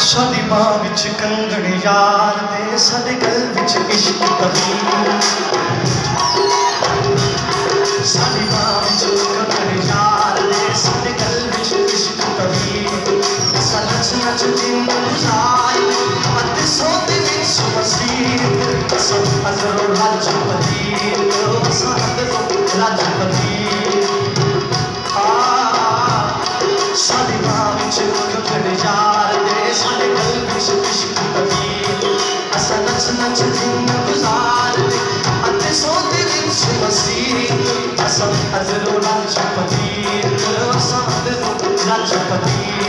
ਸਾਡੀ ਬਾਹ ਵਿੱਚ ਕੰਗਣ ਯਾਰ ਦੇ, ਸਾਡੇ ਗਲ ਵਿੱਚ ਇਸ਼ਕ ਤਬੀਰ। ਸਾਡੀ ਬਾਹ ਵਿੱਚ ਕੰਗਣ ਯਾਰ ਦੇ, ਸਾਡੇ ਗਲ ਵਿੱਚ ਇਸ਼ਕ ਤਬੀਰ। ਅਸਾਂ ਨੱਚ ਨੱਚ ਦਿਨ ਗੁਜ਼ਾਰ ਅਤੇ ਸੋਤੇ ਵਿੱਚ ਮਸੀਹ। ਅਸਾਂ ਅਜ਼ਰੋਂ ਲਾਜਪਤੀ, ਅਸਾਂ ਅਜ਼ਰੋਂ ਲਾਜਪਤੀ। ਸਾਡੀ ਬਾਹ ਵਿੱਚ ਕੰਗਣ ਯਾਰ ਦੇ, ਸਾਡੇ ਗਲ ਵਿੱਚ ਇਸ਼ਕ ਤਬੀਰ। ਅਸਾਂ ਨੱਚ ਨੱਚ ਦਿਨ ਗੁਜ਼ਾਰ ਅਤੇ ਸੋਤੇ ਵਿੱਚ ਮਸੀਹ। ਅਸਾਂ ਅਜ਼ਰੋਂ ਲਾਜਪਤੀ, ਅਸਾਂ ਅਜ਼ਰੋਂ ਲਾਜਪਤੀ।